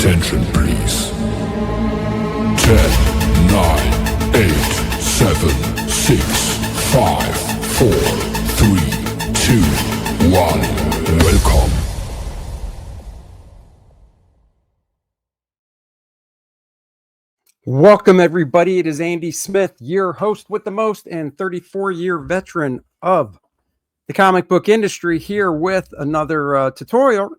Attention, please. 10, 9, 8, 7, 6, 5, 4, 3, 2, 1. Welcome. Welcome, everybody. It is Andy Smith, your host with the most and 34-year veteran of the comic book industry, here with another tutorial.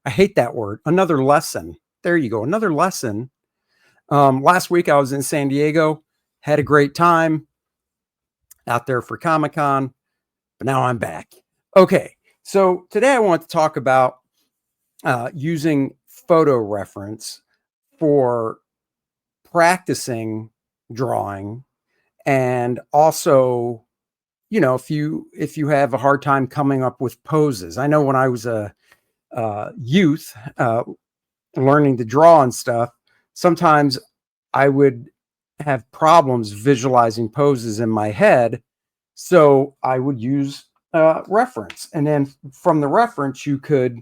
I hate that word. Another lesson. There you go. Another lesson. Last week I was in San Diego, had a great time out there for Comic-Con, but now I'm back. Okay, so today I want to talk about using photo reference for practicing drawing, and also, you know, if you have a hard time coming up with poses. I know when I was a youth learning to draw and stuff, sometimes I would have problems visualizing poses in my head, so I would use reference, and then from the reference you could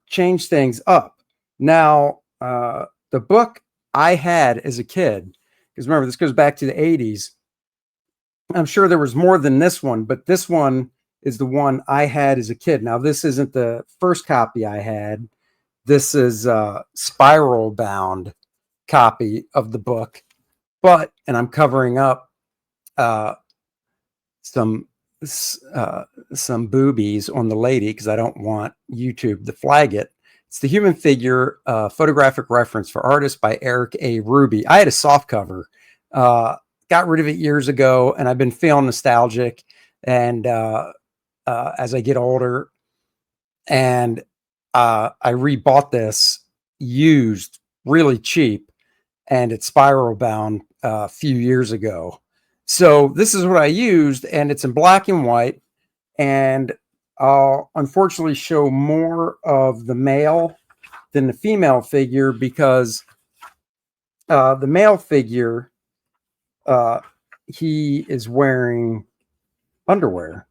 change things up. Now, the book I had as a kid, because remember, this goes back to the 80s. I'm sure there was more than this one, but this one is the one I had as a kid. Now, this isn't the first copy I had. This is a spiral bound copy of the book, and I'm covering up some boobies on the lady because I don't want YouTube to flag it. It's the Human Figure Photographic Reference for Artists by Eric A. Ruby. I had a soft cover, got rid of it years ago, and I've been feeling nostalgic. And as I get older, and I rebought this used really cheap, and it's spiral bound a few years ago. So this is what I used, and it's in black and white, and I'll unfortunately show more of the male than the female figure, because the male figure, he is wearing underwear,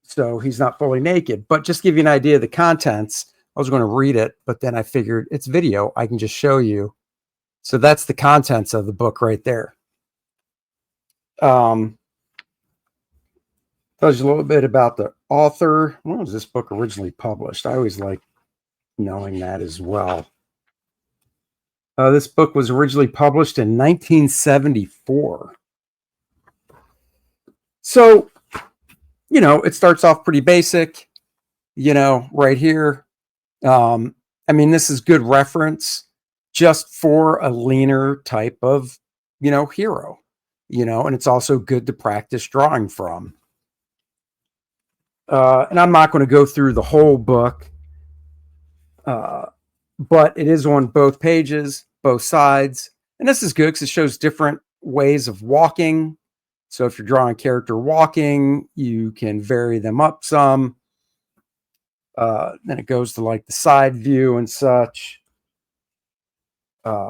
so he's not fully naked. But just to give you an idea of the contents, I was going to read it, but then I figured it's video, I can just show you. So that's the contents of the book right there. Tells you a little bit about the author. When was this book originally published? I always like knowing that as well. This book was originally published in 1974. So, you know, it starts off pretty basic, you know, right here. I mean, this is good reference just for a leaner type of, you know, hero, you know, and it's also good to practice drawing from. And I'm not going to go through the whole book, but it is on both pages, both sides. And this is good because it shows different ways of walking. So if you're drawing a character walking, you can vary them up some. Then it goes to like the side view and such.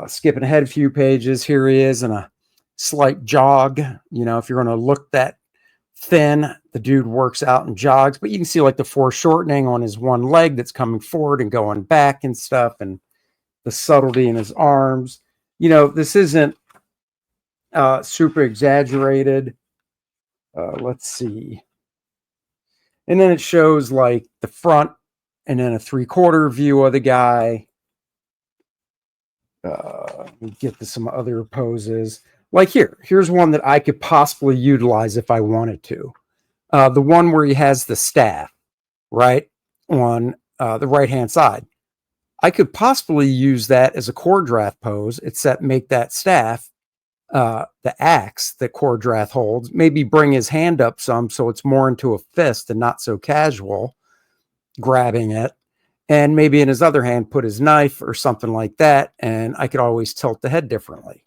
Skipping ahead a few pages, here he is in a slight jog. You know, if you're going to look that thin, the dude works out and jogs, but you can see like the foreshortening on his one leg that's coming forward and going back and stuff, and the subtlety in his arms. You know, this isn't super exaggerated. Let's see. And then it shows like the front and then a 3/4 view of the guy. Get to some other poses. Like here's one that I could possibly utilize if I wanted to. The one where he has the staff, right, on the right-hand side. I could possibly use that as a core draft pose, except make that staff the axe that core draft holds. Maybe bring his hand up some so it's more into a fist and not so casual, grabbing it. And maybe in his other hand, put his knife or something like that, and I could always tilt the head differently.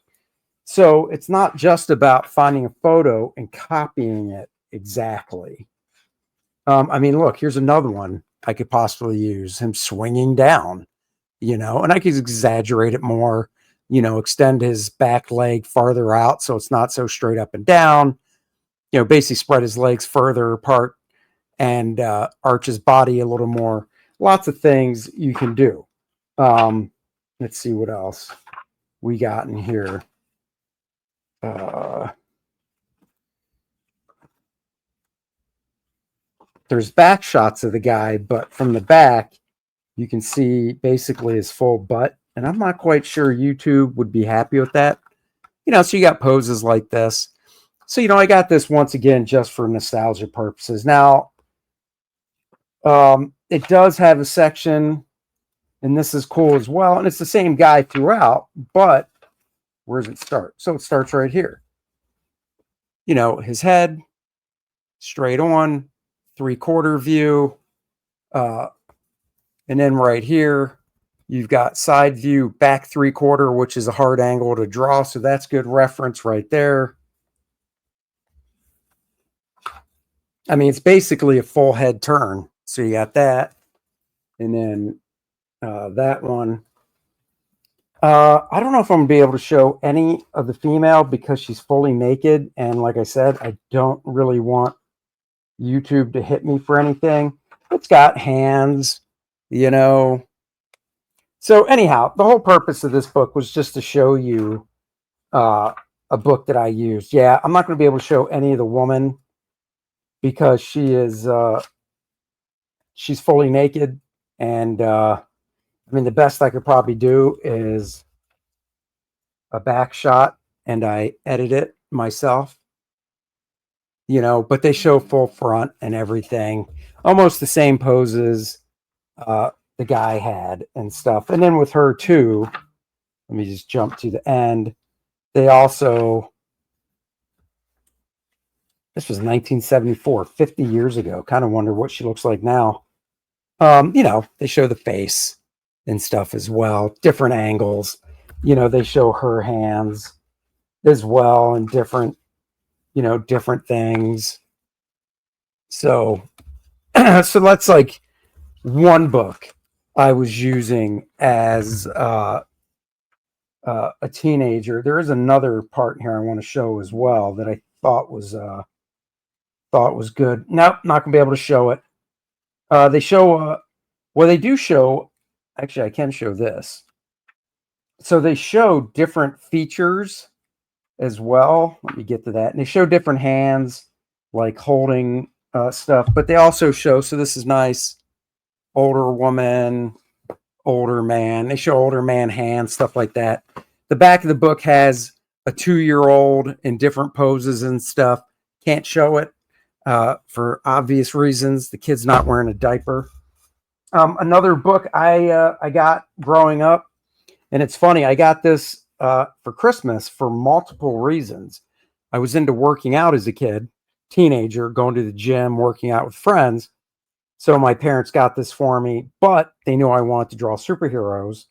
So it's not just about finding a photo and copying it exactly. I mean, look, here's another one I could possibly use, him swinging down, you know, and I could exaggerate it more, you know, extend his back leg farther out so it's not so straight up and down, you know, basically spread his legs further apart and arch his body a little more. Lots of things you can do. Let's see what else we got in here. There's back shots of the guy, but from the back, you can see basically his full butt. And I'm not quite sure YouTube would be happy with that. So you got poses like this. So, I got this once again just for nostalgia purposes. Now, it does have a section, and this is cool as well. And it's the same guy throughout, but where does it start? So it starts right here. His head, straight on, 3/4 view. And then right here, you've got side view, back 3/4, which is a hard angle to draw. So that's good reference right there. I mean, it's basically a full head turn. So you got that. And then that one. I don't know if I'm going to be able to show any of the female because she's fully naked. And like I said, I don't really want YouTube to hit me for anything. It's got hands, So anyhow, the whole purpose of this book was just to show you a book that I used. Yeah, I'm not going to be able to show any of the woman because she's fully naked. And the best I could probably do is a back shot, and I edit it myself, but they show full front and everything, almost the same poses the guy had and stuff. And then with her too, let me just jump to the end. They also, this was 1974, 50 years ago. Kind of wonder what she looks like now. They show the face and stuff as well, different angles. They show her hands as well and different things. So, so that's like one book I was using as a teenager. There is another part here I want to show as well that I thought was good. Nope, not gonna be able to show it. They show they do show. Actually, I can show this. So they show different features as well. Let me get to that. And they show different hands, like holding stuff, but they also show, so this is nice, older woman, older man. They show older man hands, stuff like that. The back of the book has a 2-year-old in different poses and stuff. Can't show it for obvious reasons. The kid's not wearing a diaper. Another book I got growing up, and it's funny, I got this for Christmas for multiple reasons. I was into working out as a kid, teenager, going to the gym, working out with friends. So my parents got this for me, but they knew I wanted to draw superheroes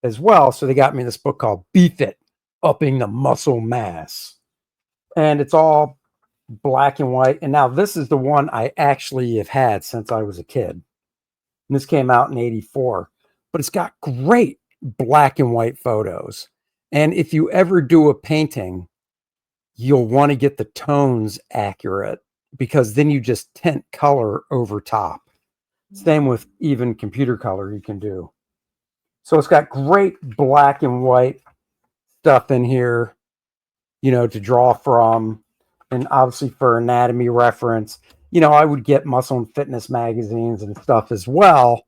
as well. So they got me this book called Beef It, Upping the Muscle Mass. And it's all black and white. And now this is the one I actually have had since I was a kid. And this came out in 84, but it's got great black and white photos. And if you ever do a painting, you'll want to get the tones accurate because then you just tint color over top. Same with even computer color you can do. So it's got great black and white stuff in here, to draw from. And obviously for anatomy reference, I would get muscle and fitness magazines and stuff as well.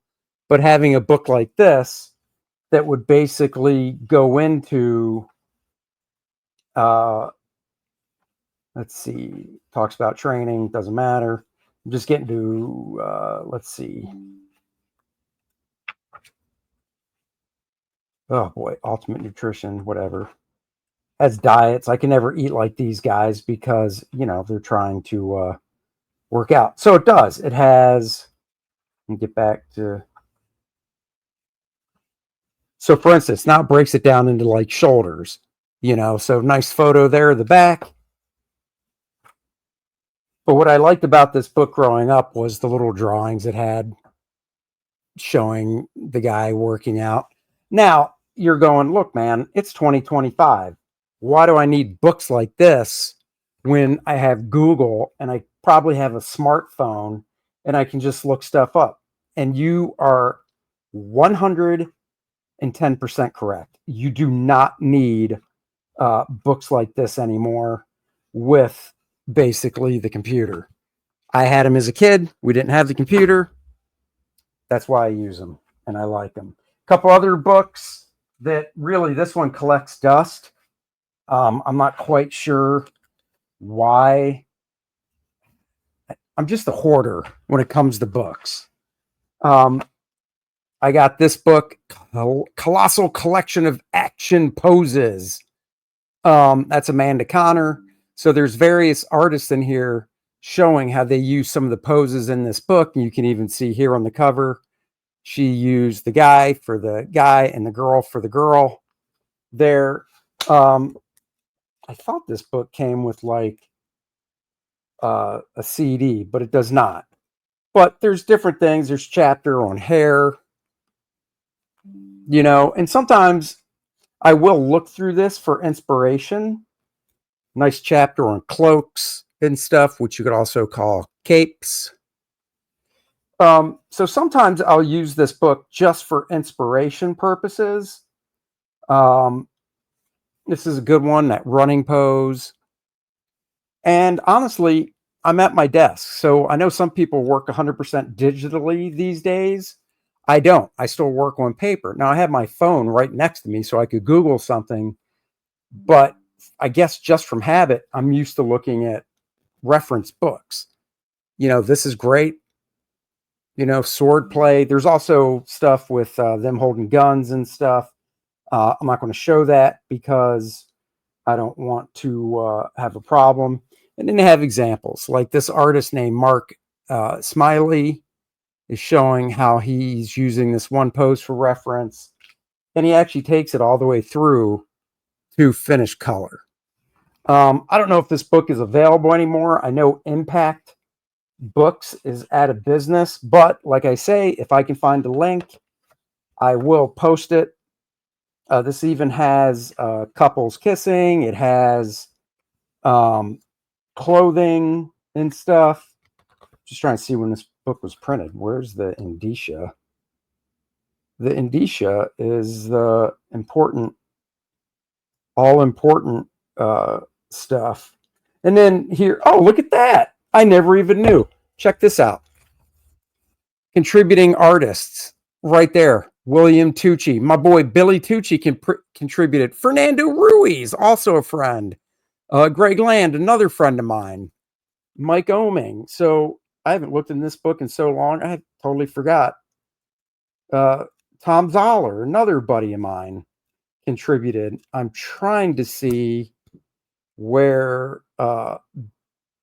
But having a book like this that would basically go into, let's see, talks about training, doesn't matter. I'm just getting to, let's see. Oh boy, ultimate nutrition, whatever. Has diets. I can never eat like these guys because, they're trying to work out. So it does. It has, let me get back to, so for instance, now it breaks it down into like shoulders, so nice photo there at the back. But what I liked about this book growing up was the little drawings it had showing the guy working out. Now you're going, look, man, it's 2025. Why do I need books like this when I have Google and I probably have a smartphone and I can just look stuff up? And you are 100% and 10% correct. You do not need books like this anymore with basically the computer. I had them as a kid. We didn't have the computer. That's why I use them, and I like them. A couple other books that really, this one collects dust. I'm not quite sure why. I'm just a hoarder when it comes to books. I got this book, Colossal Collection of Action Poses. That's Amanda Connor. So there's various artists in here showing how they use some of the poses in this book. And you can even see here on the cover, she used the guy for the guy and the girl for the girl there. I thought this book came with like a CD, but it does not. But there's different things. There's chapter on hair, you know, and sometimes I will look through this for inspiration. Nice chapter on cloaks and stuff, which you could also call capes. So sometimes I'll use this book just for inspiration purposes. This is a good one, that running pose. And honestly, I'm at my desk. So I know some people work 100% digitally these days. I don't. I still work on paper. Now I have my phone right next to me so I could Google something. But I guess just from habit, I'm used to looking at reference books. You know, this is great. You know, sword play. There's also stuff with them holding guns and stuff. I'm not going to show that because I don't want to have a problem. And then they have examples like this artist named Mark Smiley is showing how he's using this one pose for reference. And he actually takes it all the way through to finished color. I don't know if this book is available anymore. I know Impact Books is out of business, but like I say, if I can find the link, I will post it. This even has couples kissing. It has clothing and stuff. Just trying to see when this book was printed. Where's the indicia? The indicia is the important, all important stuff. And then here, oh, look at that. I never even knew. Check this out. Contributing artists right there. William Tucci. My boy Billy Tucci contributed. Fernando Ruiz, also a friend. Greg Land, another friend of mine. Mike Oming. So I haven't looked in this book in so long. I totally forgot. Tom Zoller, another buddy of mine, contributed. I'm trying to see where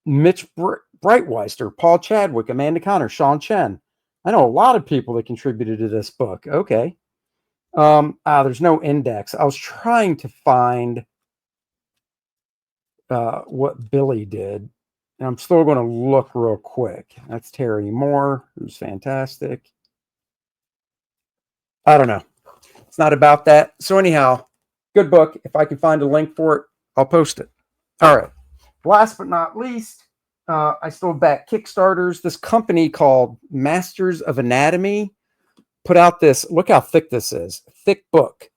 Mitch Breitweister, Paul Chadwick, Amanda Connor, Sean Chen. I know a lot of people that contributed to this book. Okay. There's no index. I was trying to find what Billy did. And I'm still going to look real quick. That's Terry Moore, who's fantastic. I don't know. It's not about that. So anyhow, good book. If I can find a link for it, I'll post it. All right. Last but not least, I still back Kickstarters. This company called Masters of Anatomy put out this. Look how thick this is. Thick book.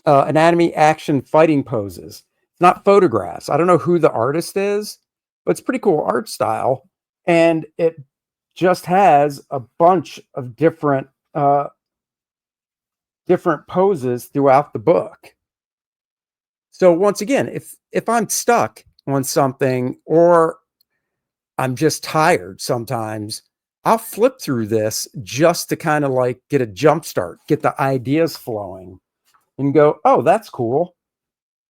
Anatomy, action, fighting poses. It's not photographs. I don't know who the artist is, but it's pretty cool art style. And it just has a bunch of different poses throughout the book. So once again, if I'm stuck on something or I'm just tired sometimes, I'll flip through this just to kind of like get a jump start, get the ideas flowing and go, oh, that's cool.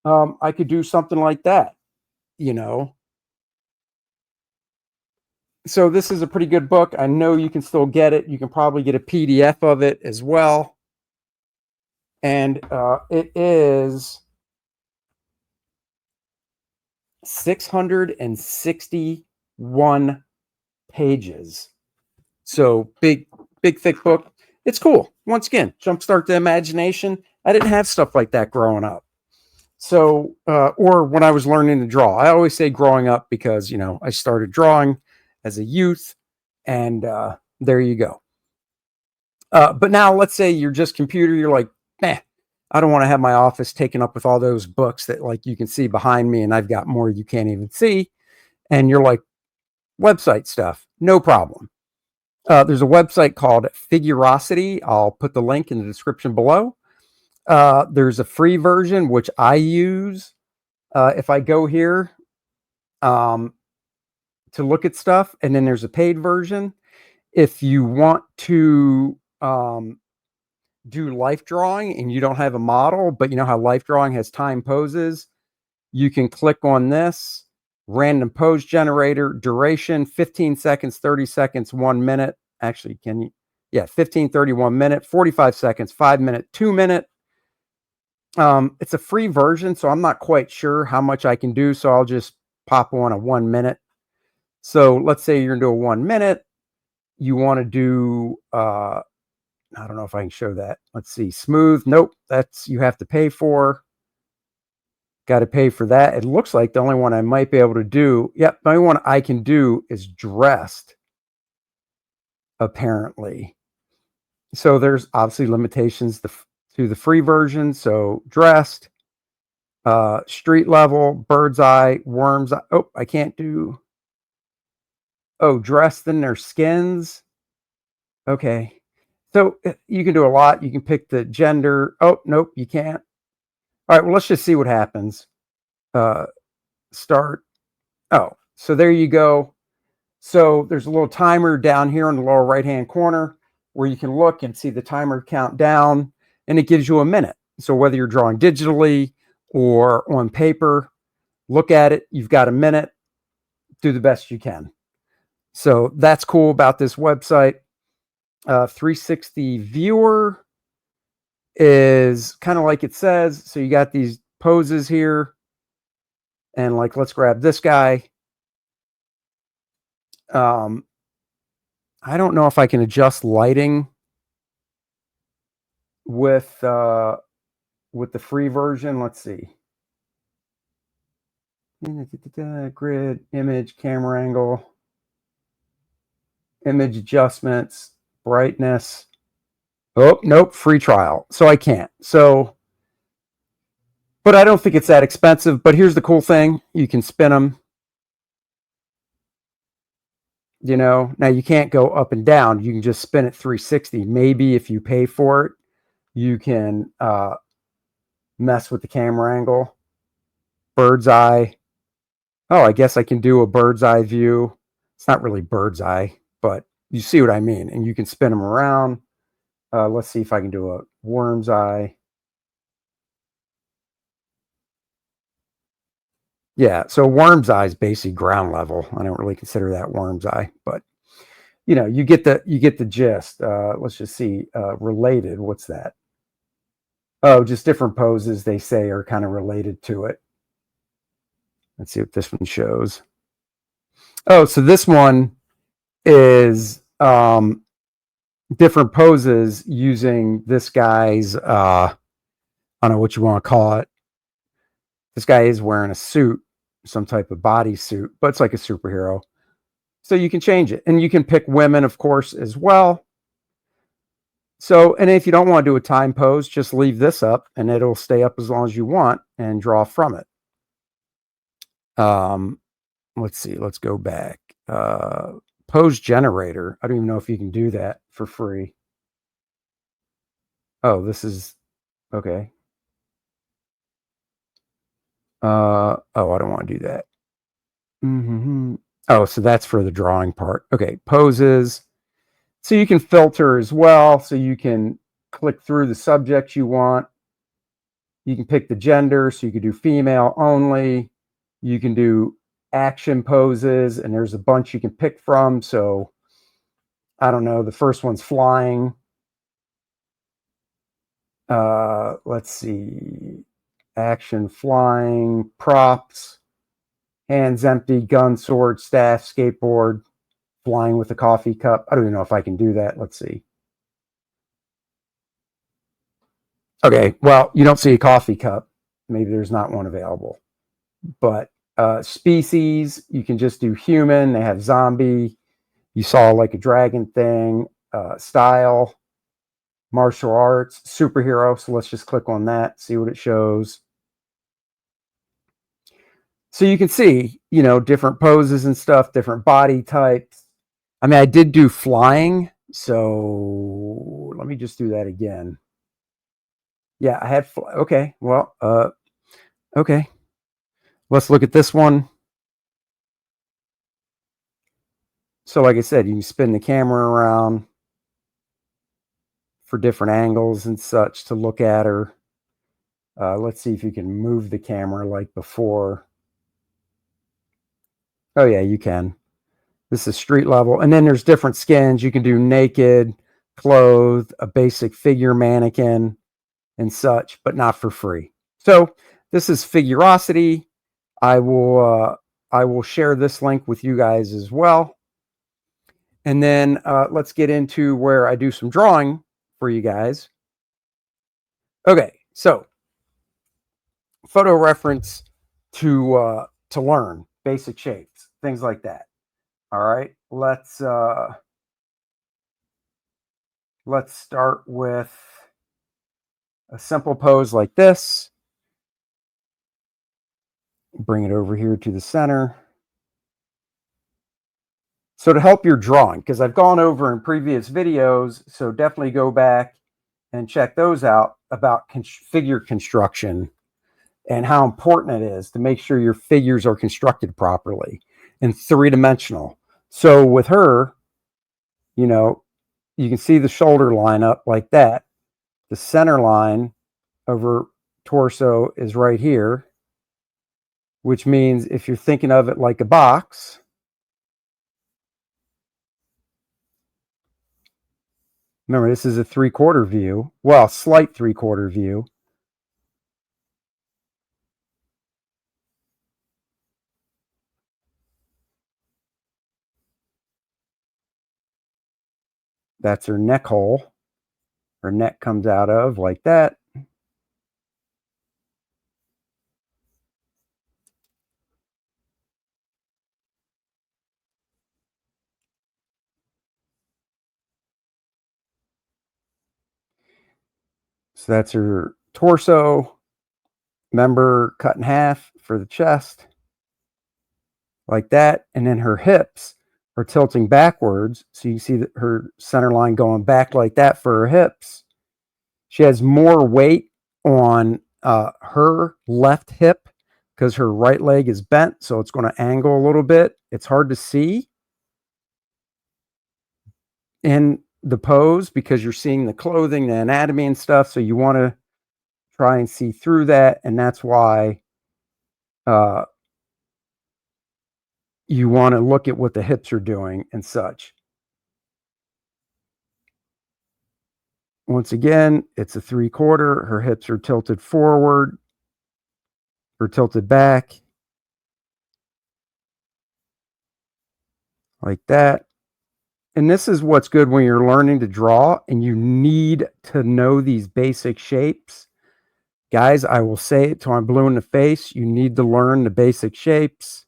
I could do something like that, you know? So this is a pretty good book. I know you can still get it. You can probably get a PDF of it as well. And it is 661 pages. So big, thick book. It's cool. Once again, jumpstart the imagination. I didn't have stuff like that growing up. So, or when I was learning to draw. I always say growing up because, you know, I started drawing as a youth. And there you go. But now let's say you're just computer, you're like, I don't want to have my office taken up with all those books that like you can see behind me, and I've got more you can't even see. And you're like, website stuff, no problem. There's a website called Figurosity. I'll put the link in the description below. There's a free version, which I use. If I go here to look at stuff, and then there's a paid version. If you want to do life drawing and you don't have a model, but you know how life drawing has time poses, you can click on this random pose generator, duration 15 seconds, 30 seconds, 1 minute. Actually, can you? Yeah, 15, 30, 1 minute, 45 seconds, 5 minute, 2 minute. It's a free version, so I'm not quite sure how much I can do. So I'll just pop on a 1 minute. So let's say you're gonna do a 1 minute. You want to do I don't know if I can show that. Let's see. Smooth. Nope. That's you have to pay for. Got to pay for that. It looks like the only one I might be able to do. Yep. The only one I can do is dressed, apparently. So there's obviously limitations to the free version. So dressed, street level, bird's eye, worm's eye. Oh, I can't do. Oh, dressed in their skins. Okay. So you can do a lot. You can pick the gender. Oh, nope, you can't. All right, well, let's just see what happens. Start. Oh, so there you go. So there's a little timer down here in the lower right-hand corner where you can look and see the timer count down, and it gives you a minute. So whether you're drawing digitally or on paper, look at it. You've got a minute. Do the best you can. So that's cool about this website. 360 viewer is kind of like it says. So you got these poses here, and like, let's grab this guy. I don't know if I can adjust lighting with the free version. Let's see. Grid, image, camera angle, image adjustments, brightness. Oh, nope, free trial. So I can't. So, but I don't think it's that expensive. But here's the cool thing. You can spin them. You know, now you can't go up and down. You can just spin it 360. Maybe if you pay for it, you can mess with the camera angle. Bird's eye. Oh, I guess I can do a bird's eye view. It's not really bird's eye, but you see what I mean. And you can spin them around. Let's see if I can do a worm's eye. Yeah, so worm's eye is basically ground level. I don't really consider that worm's eye, but you know, you get the gist. Let's just see. Related. What's that? Oh, just different poses they say are kind of related to it. Let's see what this one shows. Oh, so this one is different poses using this guy's I don't know what you want to call it. This guy is wearing a suit, some type of body suit, but it's like a superhero. So you can change it, and you can pick women, of course, as well. So, and if you don't want to do a time pose, just leave this up and it'll stay up as long as you want and draw from it. Let's see, let's go back. Pose generator. I don't even know if you can do that for free. Oh, this is okay. Oh, I don't want to do that. Oh, so that's for the drawing part. Okay, poses. So you can filter as well. So you can click through the subject you want. You can pick the gender. So you can do female only. You can do action poses, and there's a bunch you can pick from. So I don't know. The first one's flying. Let's see. Action, flying, props, hands empty, gun, sword, staff, skateboard, flying with a coffee cup. I don't even know if I can do that. Let's see. Okay, well, you don't see a coffee cup. Maybe there's not one available. But species, you can just do human. They have zombie. You saw like a dragon thing. Style. martial arts, superhero. So let's just click on that, see what it shows. So you can see, you know, different poses and stuff, different body types. I mean, I did do flying, so let me just do that again. Yeah, I had, okay, well, okay. Let's look at this one. So like I said, you can spin the camera around for different angles and such to look at her. Let's see if you can move the camera like before. Oh yeah, you can. This is street level. And then there's different skins. You can do naked, clothed, a basic figure mannequin and such, but not for free. So this is Figurosity. I will share this link with you guys as well. And then let's get into where I do some drawing for you guys. Okay, so photo reference to learn basic shapes, things like that. All right, let's start with a simple pose like this. Bring it over here to the center. So to help your drawing, because I've gone over in previous videos, so definitely go back and check those out about figure construction and how important it is to make sure your figures are constructed properly and three-dimensional. So with her, you know, you can see the shoulder line up like that. The center line of her torso is right here, which means if you're thinking of it like a box, remember this is a 3/4 view, well, slight 3/4 view. That's her neck hole. Her neck comes out of like that. So that's her torso. Member cut in half for the chest. Like that. And then her hips are tilting backwards. So you see that her center line going back like that for her hips. She has more weight on her left hip because her right leg is bent. So it's going to angle a little bit. It's hard to see in the pose because you're seeing the clothing, the anatomy and stuff. So you want to try and see through that. And that's why you want to look at what the hips are doing and such. Once again, it's a 3/4. Her hips are tilted forward or tilted back like that. And this is what's good when you're learning to draw and you need to know these basic shapes. Guys, I will say it till I'm blue in the face. You need to learn the basic shapes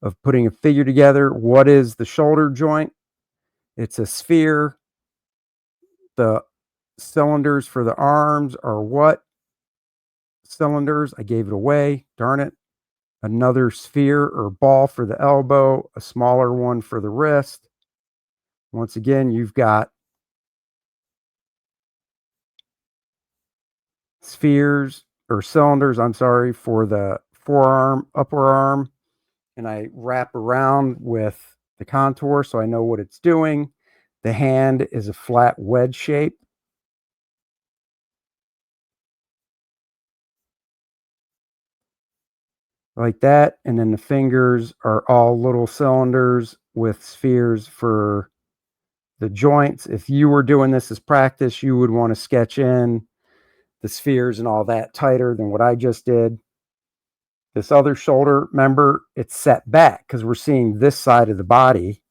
of putting a figure together. What is the shoulder joint? It's a sphere. The cylinders for the arms are what? Cylinders. I gave it away. Darn it. Another sphere or ball for the elbow, a smaller one for the wrist. Once again, you've got spheres or cylinders, I'm sorry, for the forearm, upper arm, and I wrap around with the contour so I know what it's doing. The hand is a flat wedge shape. Like that. And then the fingers are all little cylinders with spheres for the joints. If you were doing this as practice, you would want to sketch in the spheres and all that tighter than what I just did. This other shoulder, remember, it's set back because we're seeing this side of the body.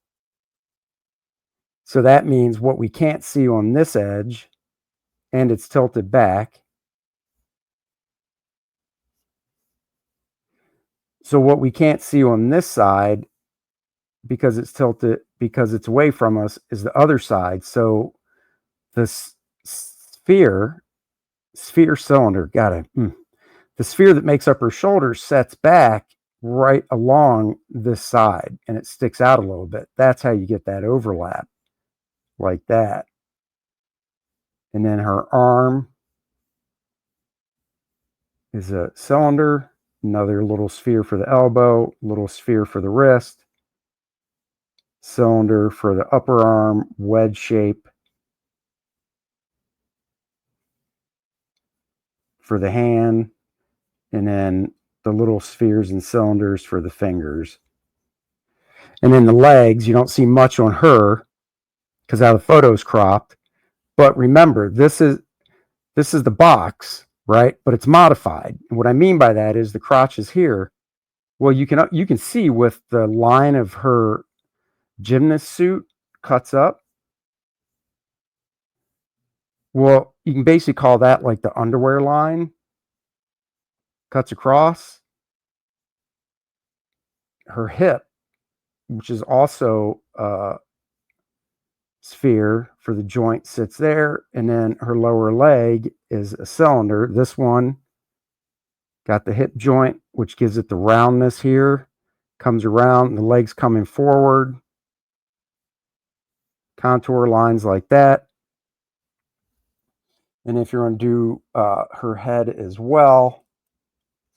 So that means what we can't see on this edge, and it's tilted back. So what we can't see on this side, because it's tilted, because it's away from us, is the other side. So this sphere cylinder, the sphere that makes up her shoulders sets back right along this side, and it sticks out a little bit. That's how you get that overlap, like that. And then her arm is a cylinder, another little sphere for the elbow, little sphere for the wrist, cylinder for the upper arm, wedge shape for the hand, and then the little spheres and cylinders for the fingers. And then the legs, you don't see much on her because how the photo's cropped. But remember, this is the box, right? But it's modified. And what I mean by that is the crotch is here. Well, you can see with the line of her gymnast suit cuts up. Well, you can basically call that like the underwear line cuts across. Her hip, which is also a sphere for the joint, sits there, and then her lower leg is a cylinder. This one got the hip joint, which gives it the roundness here, comes around, the legs coming forward, contour lines like that. And if you're going to do her head as well,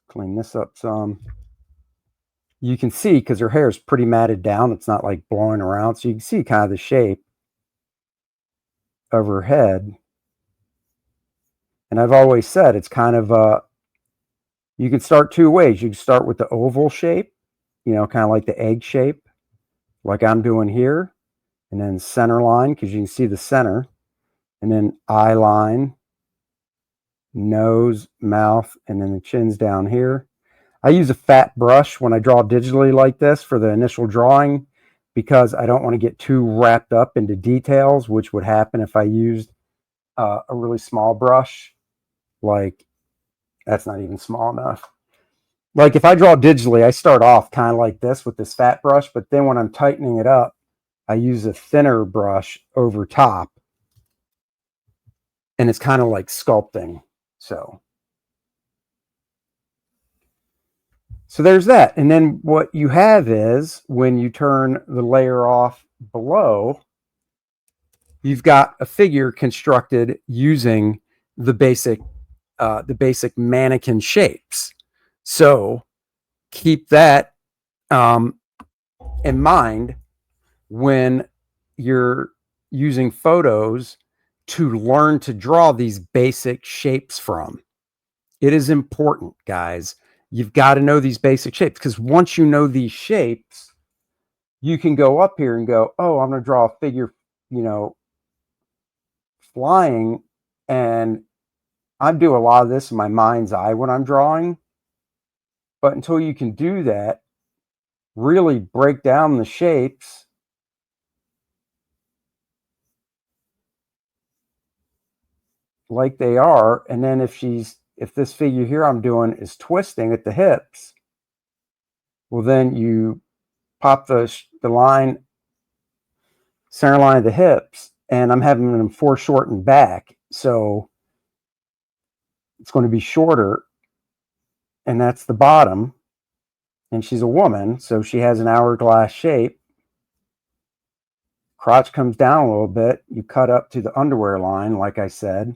clean this up some. You can see, because her hair is pretty matted down, it's not like blowing around, so you can see kind of the shape of her head. And I've always said it's kind of you can start two ways. You can start with the oval shape, kind of like the egg shape, like I'm doing here, and then center line, because you can see the center, and then eye line, nose, mouth, and then the chin's down here. I use a fat brush when I draw digitally like this for the initial drawing, because I don't want to get too wrapped up into details, which would happen if I used a really small brush. Like, that's not even small enough. Like if I draw digitally, I start off kind of like this with this fat brush, but then when I'm tightening it up, I use a thinner brush over top, and it's kind of like sculpting. So there's that. And then what you have is, when you turn the layer off below, you've got a figure constructed using the basic mannequin shapes. So keep that in mind when you're using photos to learn to draw these basic shapes from. It is important, guys. You've got to know these basic shapes, because once you know these shapes, you can go up here and go, oh, I'm going to draw a figure, flying, and I do a lot of this in my mind's eye when I'm drawing. But until you can do that, really break down the shapes, like they are, and then if this figure here I'm doing is twisting at the hips, well, then you pop the line, center line of the hips, and I'm having them foreshortened back, so it's going to be shorter, and that's the bottom. And she's a woman, so she has an hourglass shape. Crotch comes down a little bit. You cut up to the underwear line, like I said.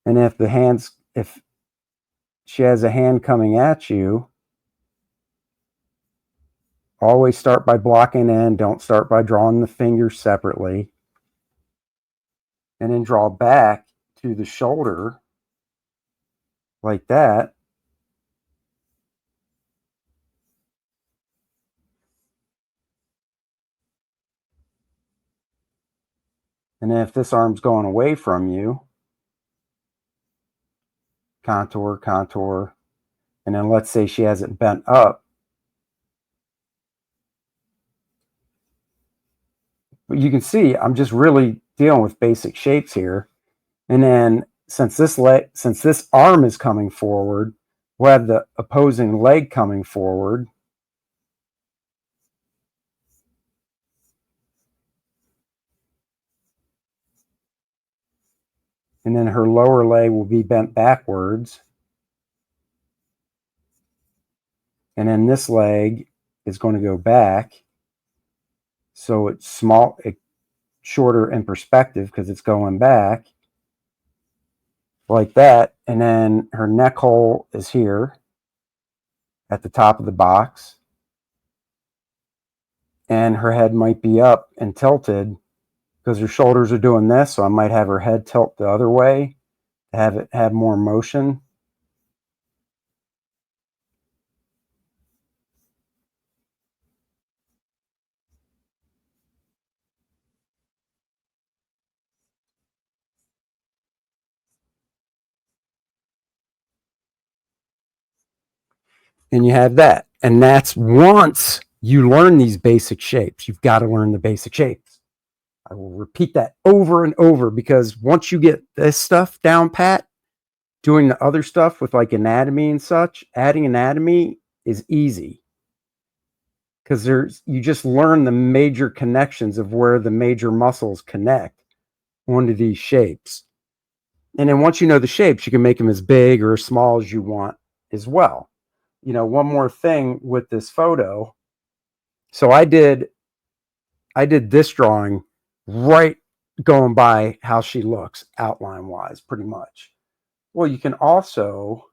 And if she has a hand coming at you, always start by blocking in. Don't start by drawing the fingers separately. And then draw back to the shoulder like that. And then if this arm's going away from you, contour, contour. And then let's say she has it bent up. But you can see I'm just really dealing with basic shapes here. And then since this arm is coming forward, we'll have the opposing leg coming forward. And then her lower leg will be bent backwards. And then this leg is going to go back. So it's shorter in perspective because it's going back like that. And then her neck hole is here at the top of the box. And her head might be up and tilted because her shoulders are doing this. So I might have her head tilt the other way to have it have more motion. And you have that. And that's once you learn these basic shapes. You've got to learn the basic shapes. I will repeat that over and over because once you get this stuff down pat, doing the other stuff with like anatomy and such, adding anatomy is easy because you just learn the major connections of where the major muscles connect onto these shapes. And then once you know the shapes, you can make them as big or as small as you want as well. You know, one more thing with this photo. So I did this drawing right going by how she looks outline wise, pretty much. Well, you can also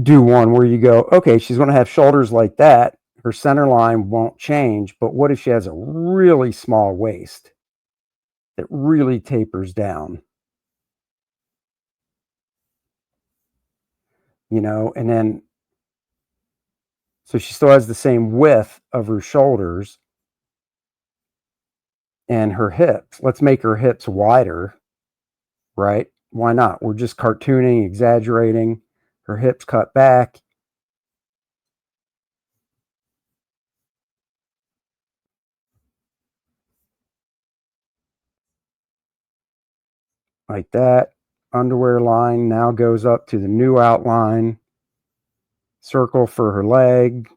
do one where you go, okay, she's going to have shoulders like that. Her center line won't change. But what if she has a really small waist that really tapers down? You know, and then so she still has the same width of her shoulders and her hips. Let's make her hips wider, right? Why not? We're just cartooning, exaggerating. Her hips cut back. Like that. Underwear line now goes up to the new outline. Circle for her leg,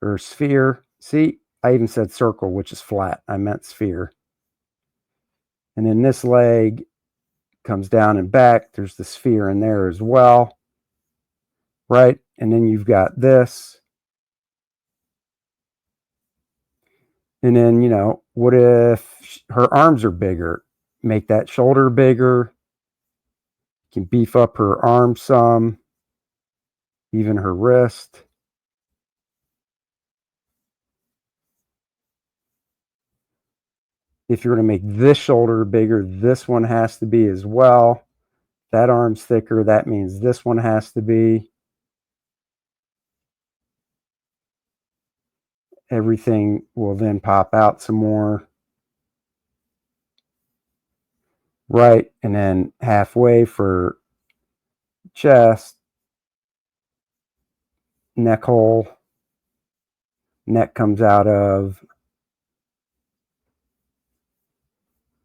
or sphere. See, I even said circle, which is flat. I meant sphere. And then this leg comes down and back. There's the sphere in there as well, right? And then you've got this. And then, you know, what if her arms are bigger? Make that shoulder bigger. You can beef up her arm some, even her wrist. If you're going to make this shoulder bigger, this one has to be as well. That arm's thicker. That means this one has to be. Everything will then pop out some more. Right. And then halfway for chest, neck hole, neck comes out of.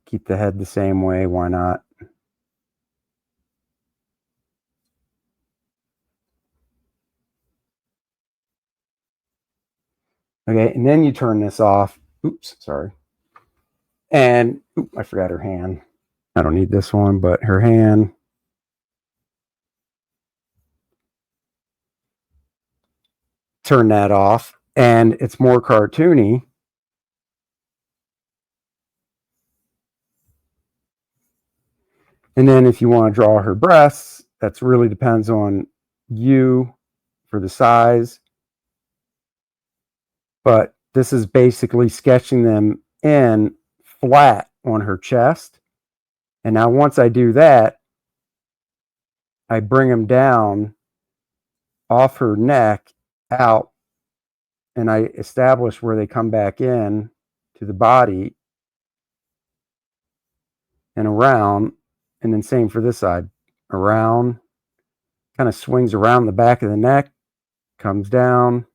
Keep the head the same way. Why not? Okay. And then you turn this off. Oops. Sorry. And I forgot her hand. I don't need this one, but her hand. Turn that off. And it's more cartoony. And then if you want to draw her breasts, that really depends on you for the size. But this is basically sketching them in flat on her chest. And now once I do that, I bring them down off her neck out, and I establish where they come back in to the body and around. And then same for this side, around, kind of swings around the back of the neck, comes down.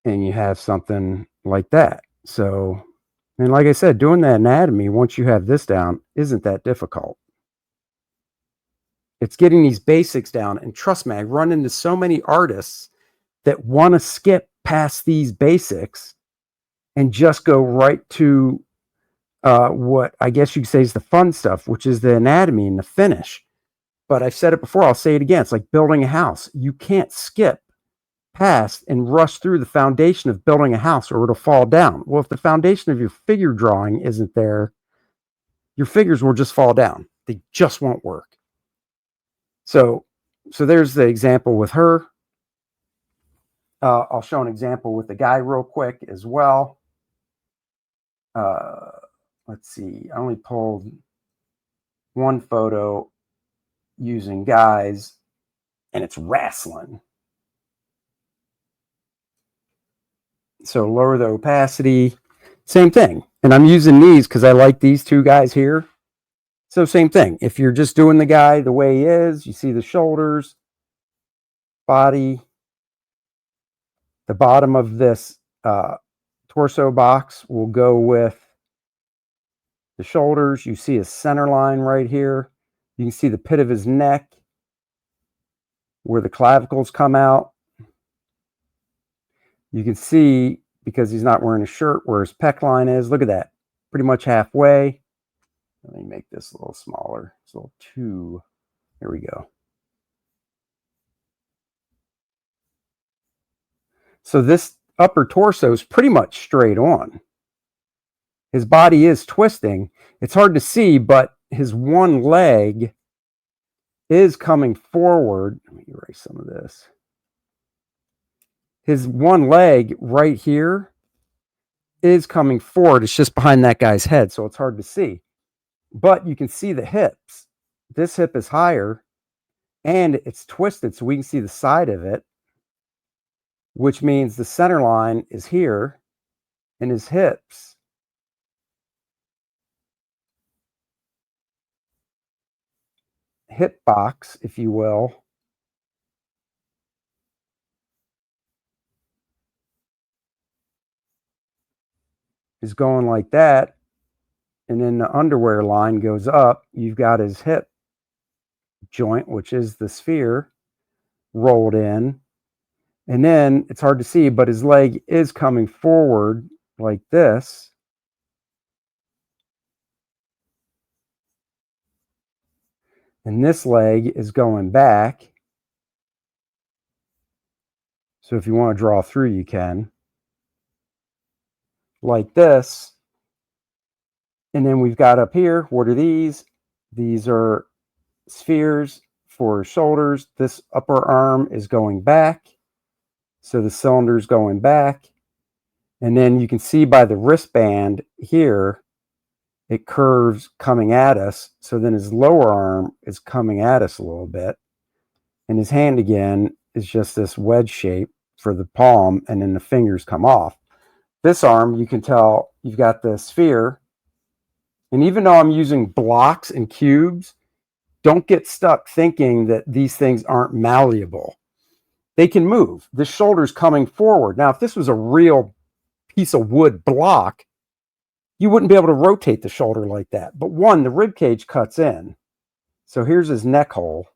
and you have something like that. So, and like I said, doing the anatomy, once you have this down, isn't that difficult. It's getting these basics down. And trust me, I run into so many artists that want to skip past these basics and just go right to what I guess you could say is the fun stuff, which is the anatomy and the finish. But I've said it before, I'll say it again. It's like building a house. You can't skip past and rush through the foundation of building a house or it'll fall down. Well, if the foundation of your figure drawing isn't there, your figures will just fall down. They just won't work. So there's the example with her. I'll show an example with the guy real quick as well. Let's see. I only pulled one photo using guys, and it's wrestling. So lower the opacity, same thing. And I'm using these because I like these two guys here. So same thing. If you're just doing the guy the way he is, you see the shoulders, body, the bottom of this torso box will go with the shoulders. You see his center line right here. You can see the pit of his neck where the clavicles come out. You can see, because he's not wearing a shirt, where his pec line is. Look at that. Pretty much halfway. Let me make this a little smaller. It's a little too. There we go. So this upper torso is pretty much straight on. His body is twisting. It's hard to see, but his one leg is coming forward. Let me erase some of this. His one leg right here is coming forward. It's just behind that guy's head, so it's hard to see. But you can see the hips. This hip is higher, and it's twisted, so we can see the side of it, which means the center line is here, and his hips hip box, if you will, is going like that, and then the underwear line goes up. You've got his hip joint, which is the sphere, rolled in, and then it's hard to see, but his leg is coming forward like this, and this leg is going back. So if you want to draw through, you can, like this. And then we've got up here, what are these? These are spheres for shoulders. This upper arm is going back. So the cylinder's going back. And then you can see by the wristband here, it curves coming at us. So then his lower arm is coming at us a little bit. And his hand again is just this wedge shape for the palm, and then the fingers come off. This arm, you can tell you've got the sphere. And even though I'm using blocks and cubes, don't get stuck thinking that these things aren't malleable. They can move. The shoulder's coming forward. Now, if this was a real piece of wood block, you wouldn't be able to rotate the shoulder like that. But one, the rib cage cuts in. So here's his neck hole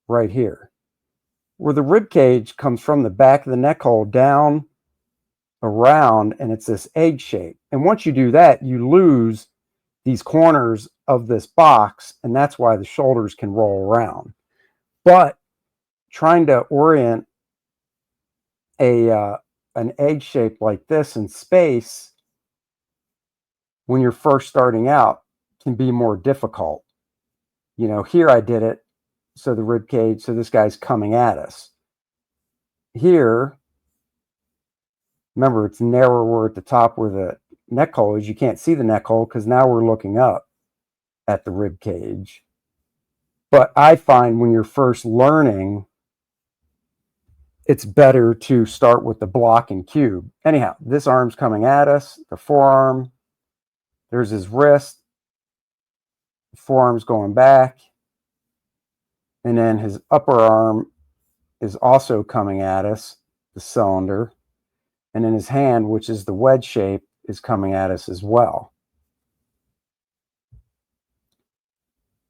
right here, where the rib cage comes from the back of the neck hole down around, and it's this egg shape. And once you do that, you lose these corners of this box, and that's why the shoulders can roll around. But trying to orient an egg shape like this in space when you're first starting out can be more difficult. You know, here I did it so the rib cage, so this guy's coming at us. Here, remember, it's narrower at the top where the neck hole is. You can't see the neck hole because now we're looking up at the rib cage. But I find when you're first learning, it's better to start with the block and cube. Anyhow, this arm's coming at us, the forearm. There's his wrist. The forearm's going back. And then his upper arm is also coming at us, the cylinder. And then his hand, which is the wedge shape, is coming at us as well.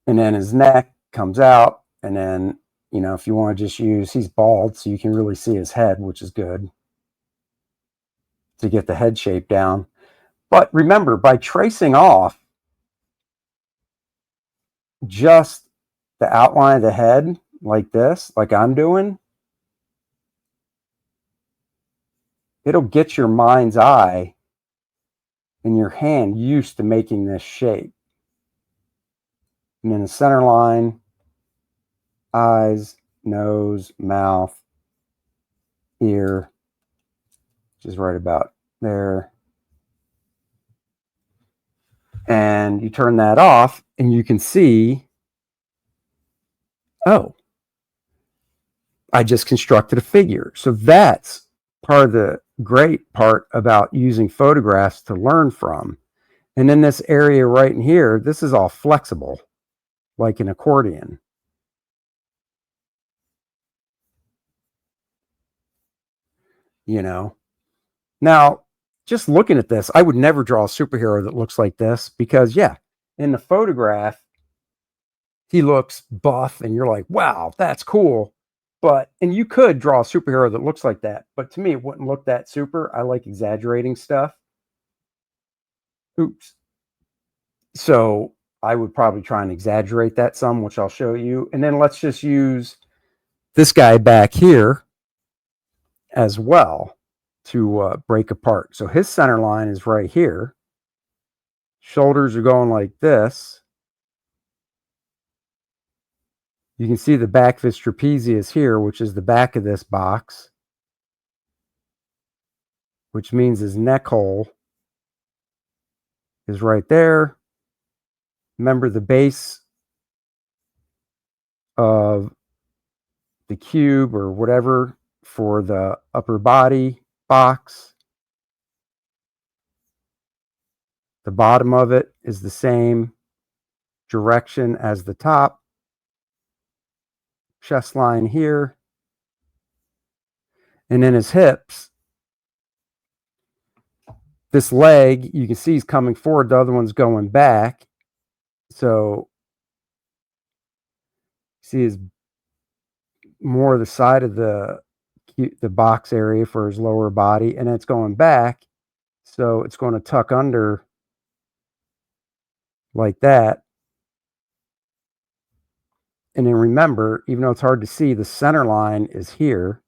And then his neck comes out. And then, you know, if you want to just use, he's bald, so you can really see his head, which is good to get the head shape down. But remember, by tracing off just the outline of the head like this, like I'm doing, it'll get your mind's eye and your hand used to making this shape. And then the center line, eyes, nose, mouth, ear, which is right about there. And you turn that off and you can see, oh, I just constructed a figure. So that's part of the great part about using photographs to learn from. And in this area right in here, this is all flexible, like an accordion. You know, now just looking at this, I would never draw a superhero that looks like this because, yeah, in the photograph, he looks buff and you're like, wow, that's cool. But, and you could draw a superhero that looks like that, but to me, it wouldn't look that super. I like exaggerating stuff. Oops. So I would probably try and exaggerate that some, which I'll show you. And then let's just use this guy back here as well to break apart. So his center line is right here. Shoulders are going like this. You can see the back of his trapezius here, which is the back of this box, which means his neck hole is right there. Remember the base of the cube or whatever for the upper body box. The bottom of it is the same direction as the top. Chest line here. And then his hips. This leg, you can see he's coming forward. The other one's going back. So see his more the side of the box area for his lower body, and it's going back. So it's going to tuck under like that. And then remember, even though it's hard to see, the center line is here.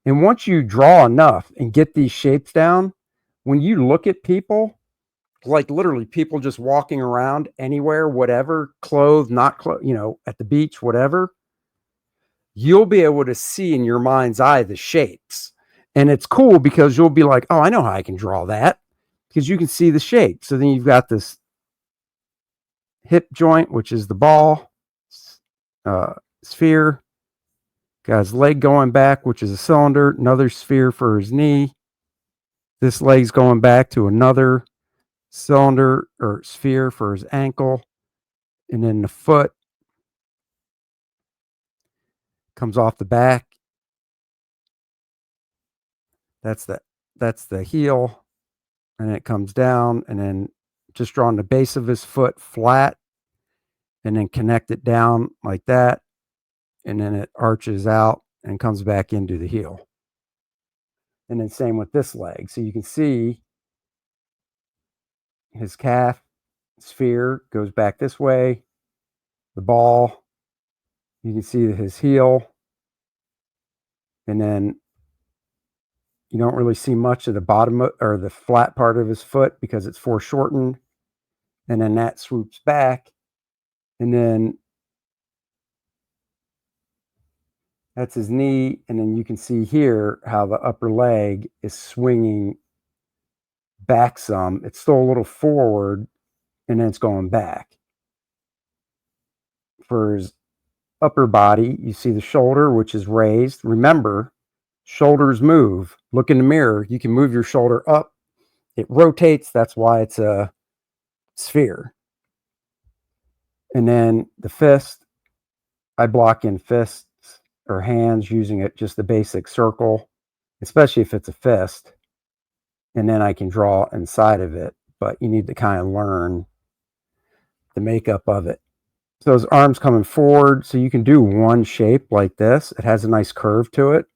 And once you draw enough and get these shapes down, when you look at people, like literally people just walking around anywhere, whatever, clothed, not clothed, you know, at the beach, whatever, you'll be able to see in your mind's eye the shapes. And it's cool because you'll be like, oh, I know how I can draw that, because you can see the shape. So then you've got this hip joint, which is the ball, sphere. Got his leg going back, which is a cylinder, another sphere for his knee. This leg's going back to another cylinder or sphere for his ankle. And then the foot comes off the back. That's the heel. And it comes down, and then just drawing the base of his foot flat and then connect it down like that. And then it arches out and comes back into the heel. And then same with this leg. So you can see his calf sphere goes back this way. The ball, you can see his heel. And then you don't really see much of the bottom or the flat part of his foot because it's foreshortened. And then that swoops back. And then that's his knee. And then you can see here how the upper leg is swinging back some. It's still a little forward, and then it's going back. For his upper body, you see the shoulder, which is raised. Remember, shoulders move. Look in the mirror. You can move your shoulder up. It rotates. That's why it's a sphere. And then the fist, I block in fists or hands using it just the basic circle. especially if it's a fist. And then I can draw inside of it, but you need to kind of learn the makeup of it. So his arms coming forward, so you can do one shape like this. It has a nice curve to it.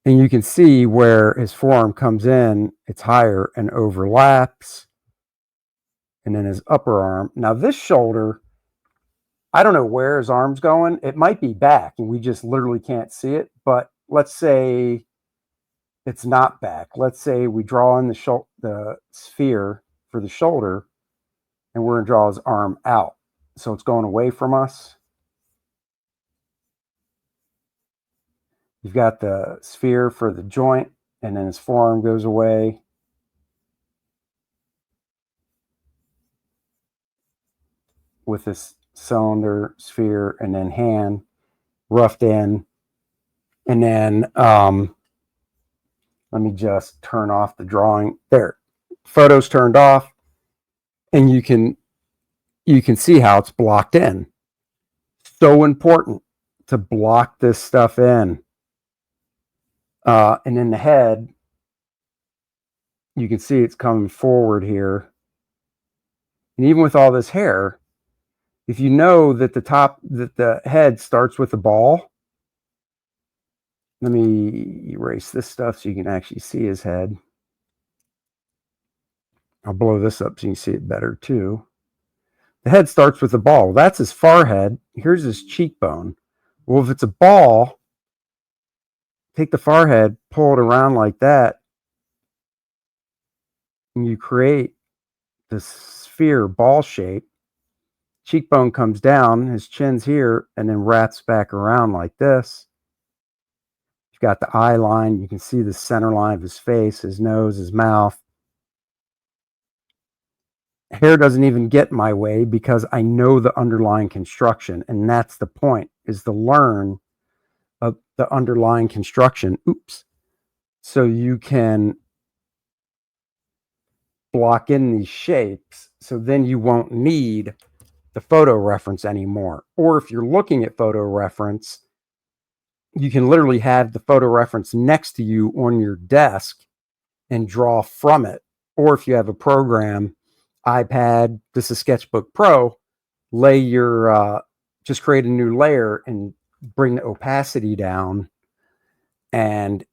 And you can see where his forearm comes in, it's higher and overlaps. And then his upper arm. Now this shoulder, I don't know where his arm's going. It might be back and we just literally can't see it. But let's say it's not back. Let's say we draw in the sphere for the shoulder and we're going to draw his arm out. So it's going away from us. You've got the sphere for the joint, and then his forearm goes away. With this cylinder, sphere, and then hand roughed in. And then let me just turn off the drawing. There, photo's turned off, and you can see how it's blocked in. So important to block this stuff in. And in the head, you can see it's coming forward here. And even with all this hair, if you know that the head starts with the ball, let me erase this stuff so you can actually see his head. I'll blow this up so you can see it better too. The head starts with the ball. That's his forehead. Here's his cheekbone. Well, if it's a ball, take the forehead, pull it around like that, and you create this sphere ball shape. Cheekbone comes down, his chin's here, and then wraps back around like this. You've got the eye line. You can see the center line of his face, his nose, his mouth. Hair doesn't even get my way because I know the underlying construction, and that's the point, is to learn of the underlying construction. Oops. So you can block in these shapes, so then you won't need the photo reference anymore. Or if you're looking at photo reference, you can literally have the photo reference next to you on your desk and draw from it. Or if you have a program, iPad, this is Sketchbook Pro, lay your, just create a new layer and bring the opacity down and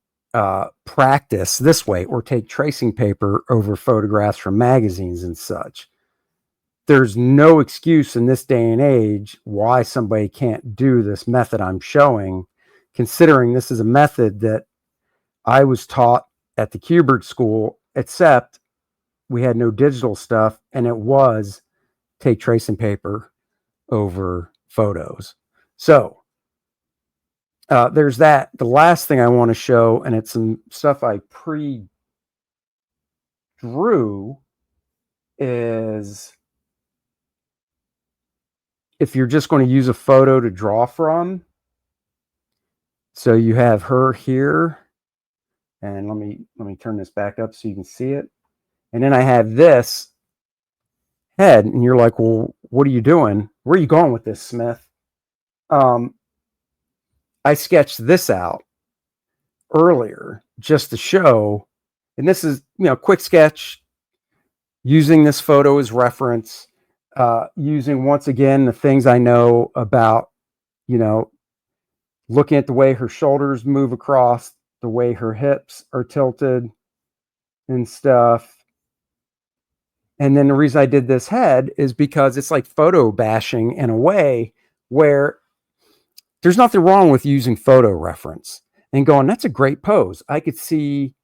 practice this way, or take tracing paper over photographs from magazines and such. There's no excuse in this day and age why somebody can't do this method I'm showing, considering this is a method that I was taught at the Kubert School, except we had no digital stuff, and it was take tracing paper over photos. So there's that. The last thing I want to show, and it's some stuff I pre-drew, is if you're just going to use a photo to draw from. So you have her here, and let me turn this back up so you can see it. And then I have this head, and you're like, well, what are you doing? Where are you going with this, Smith? I sketched this out earlier just to show, and this is, quick sketch using this photo as reference, using, once again, the things I know about, looking at the way her shoulders move across, the way her hips are tilted and stuff. And then the reason I did this head is because it's like photo bashing in a way where there's nothing wrong with using photo reference and going, that's a great pose. I could see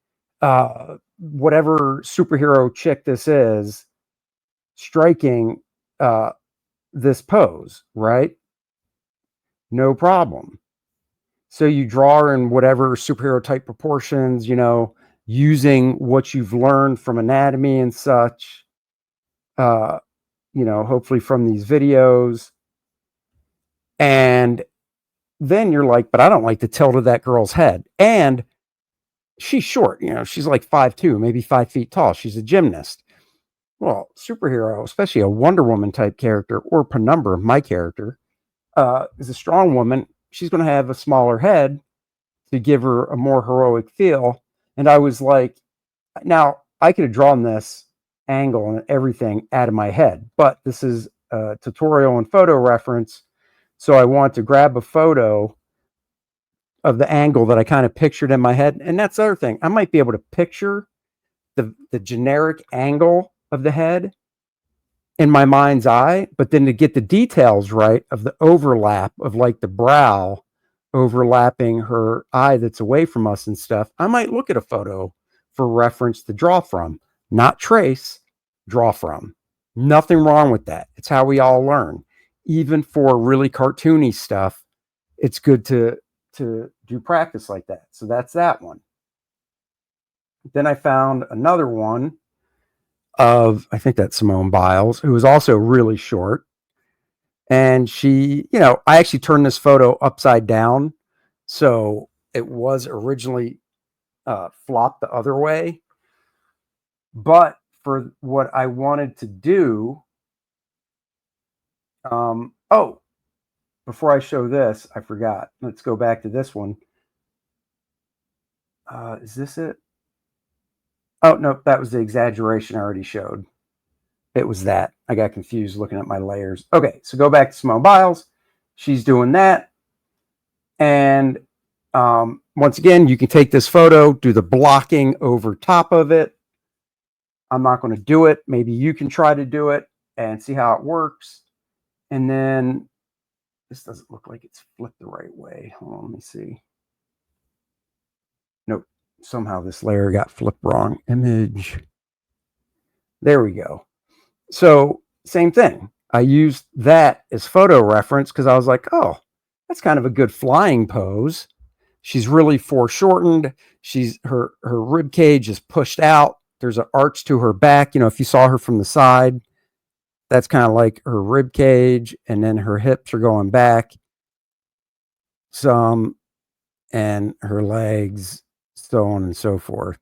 whatever superhero chick this is striking this pose, right? No problem. So you draw her in whatever superhero type proportions, using what you've learned from anatomy and such, hopefully from these videos. And then you're like, but I don't like the tilt of that girl's head. And she's short, she's like 5'2", maybe 5 feet tall. She's a gymnast. Well, superhero, especially a Wonder Woman type character, or Penumbra, my character, is a strong woman. She's going to have a smaller head to give her a more heroic feel. And I was like, now I could have drawn this angle and everything out of my head, but this is a tutorial and photo reference. So I want to grab a photo of the angle that I kind of pictured in my head. And that's the other thing. I might be able to picture the generic angle of the head in my mind's eye, but then to get the details right of the overlap of like the brow overlapping her eye that's away from us and stuff, I might look at a photo for reference to draw from, not trace, draw from. Nothing wrong with that. It's how we all learn. Even for really cartoony stuff, it's good to do practice like that. So that's that one. Then I found another one of, I think that's Simone Biles, who was also really short. And she, I actually turned this photo upside down. So it was originally flopped the other way. But for what I wanted to do, before I show this, I forgot. Let's go back to this one. Is this it? Oh, no, that was the exaggeration I already showed. It was that. I got confused looking at my layers. Okay, so go back to Simone Biles. She's doing that. And once again, you can take this photo, do the blocking over top of it. I'm not going to do it. Maybe you can try to do it and see how it works. And then this doesn't look like it's flipped the right way. Hold on, let me see. Nope. Somehow this layer got flipped wrong. Image. There we go. So same thing. I used that as photo reference because I was like, oh, that's kind of a good flying pose. She's really foreshortened. Her rib cage is pushed out. There's an arch to her back. If you saw her from the side, that's kind of like her rib cage, and then her hips are going back some, and her legs, so on and so forth,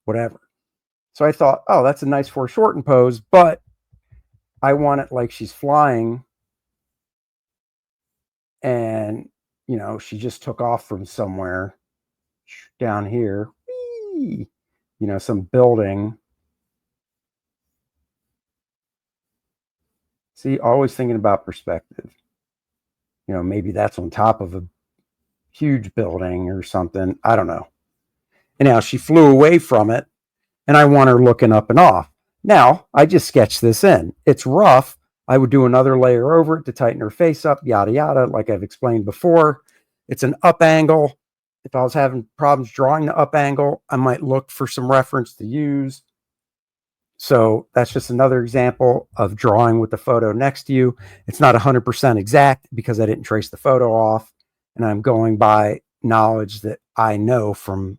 whatever. So I thought, oh, that's a nice foreshortened pose, but I want it like she's flying and, she just took off from somewhere down here, whee, some building. See, always thinking about perspective. Maybe that's on top of a huge building or something. I don't know. And now she flew away from it, and I want her looking up and off. Now, I just sketched this in. It's rough. I would do another layer over it to tighten her face up, yada, yada, like I've explained before. It's an up angle. If I was having problems drawing the up angle, I might look for some reference to use. So that's just another example of drawing with the photo next to you. It's not 100% exact because I didn't trace the photo off, and I'm going by knowledge that I know from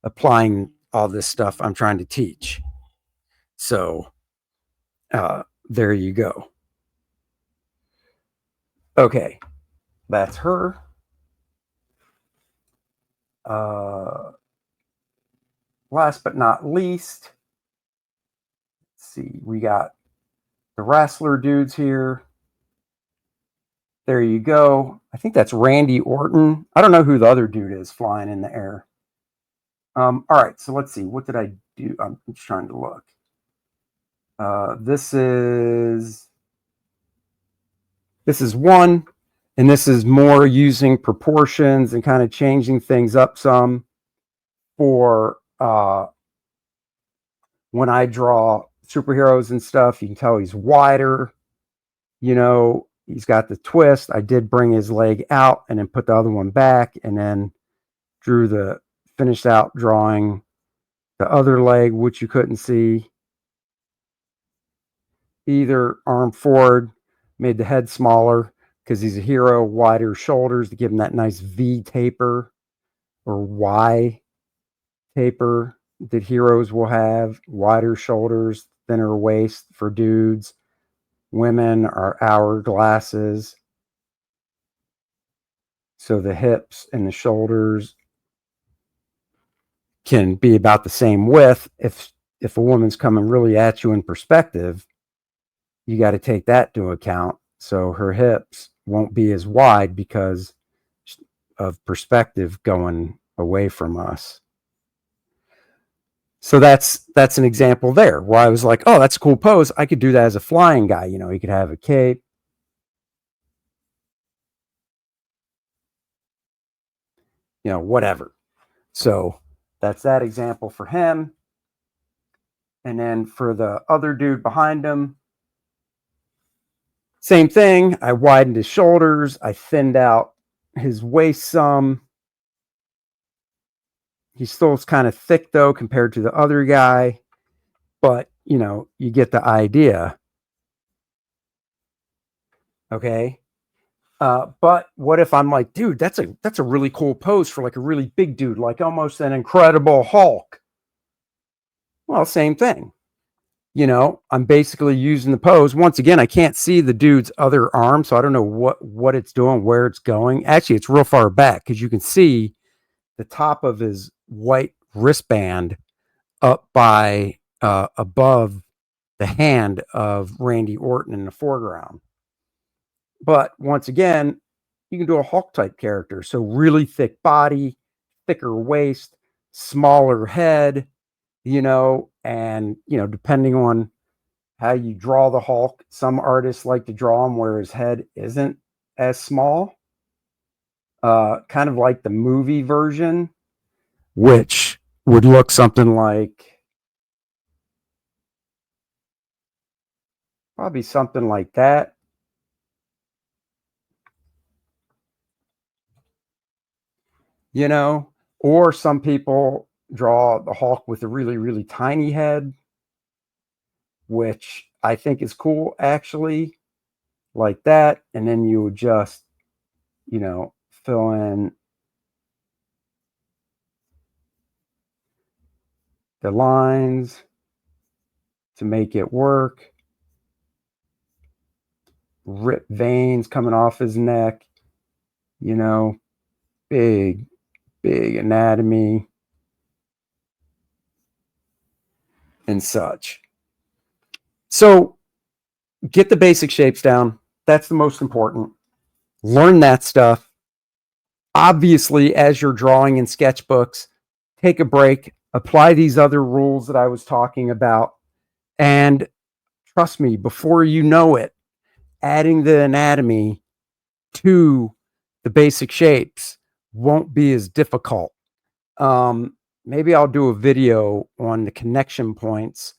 applying all this stuff I'm trying to teach. So there you go. Okay, that's her. Last but not least, let's see, we got the wrestler dudes here. There you go. I think that's Randy Orton. I don't know who the other dude is flying in the air. All right, so let's see. What did I do? I'm just trying to look. This is one, and this is more using proportions and kind of changing things up some for when I draw superheroes and stuff. You can tell he's wider. He's got the twist. I did bring his leg out and then put the other one back, and then finished out drawing the other leg, which you couldn't see. Either arm forward, made the head smaller because he's a hero, wider shoulders to give him that nice V taper or Y taper that heroes will have. Wider shoulders, thinner waist for dudes. Women are hourglasses. So the hips and the shoulders can be about the same width. If a woman's coming really at you in perspective, you got to take that into account. So her hips won't be as wide because of perspective going away from us. So that's an example there where I was like, oh, that's a cool pose. I could do that as a flying guy. You know, he could have a cape. You know, whatever. So that's that example for him. And then for the other dude behind him, same thing. I widened his shoulders. I thinned out his waist some. He still is kind of thick, though, compared to the other guy. But, you know, you get the idea. Okay. But what if I'm like, dude, that's a really cool pose for like a really big dude, like almost an Incredible Hulk. Well, same thing. You know, I'm basically using the pose. Once again, I can't see the dude's other arm, so I don't know what it's doing, where it's going. Actually, it's real far back because you can see the top of his white wristband up by above the hand of Randy Orton in the foreground. But once again, you can do a Hulk type character. So really thick body, thicker waist, smaller head, you know, and, you know, depending on how you draw the Hulk, some artists like to draw him where his head isn't as small. Kind of like the movie version, which would look something like, probably something like that. You know, or some people draw the Hulk with a really, really tiny head, which I think is cool, actually, like that. And then you would just, you know, fill in the lines to make it work. Rip veins coming off his neck, you know, big anatomy and such. So get the basic shapes down. That's the most important. Learn that stuff. Obviously, as you're drawing in sketchbooks, take a break, apply these other rules that I was talking about, and trust me, before you know it, adding the anatomy to the basic shapes won't be as difficult. Maybe I'll do a video on the connection points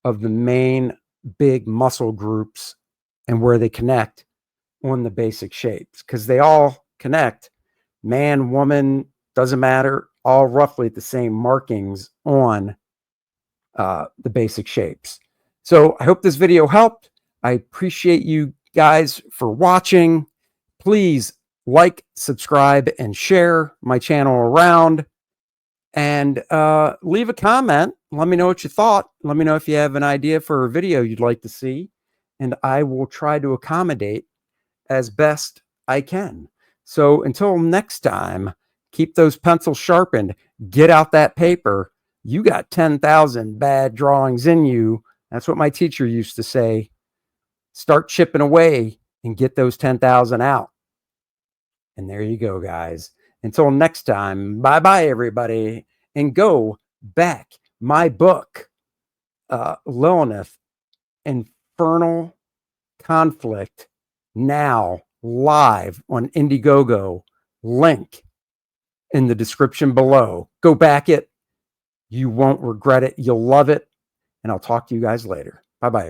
of the main big muscle groups and where they connect on the basic shapes, because they all connect. Man, woman, doesn't matter, all roughly at the same markings on the basic shapes. So I hope this video helped. I appreciate you guys for watching. Please like, subscribe, and share my channel around. And leave a comment. Let me know what you thought. Let me know if you have an idea for a video you'd like to see. And I will try to accommodate as best I can. So until next time, keep those pencils sharpened. Get out that paper. You got 10,000 bad drawings in you. That's what my teacher used to say. Start chipping away and get those 10,000 out. And there you go, guys. Until next time, bye-bye, everybody. And go back my book, Lilineth, Infernal Conflict, now live on Indiegogo. Link in the description below. Go back it. You won't regret it. You'll love it. And I'll talk to you guys later. Bye-bye.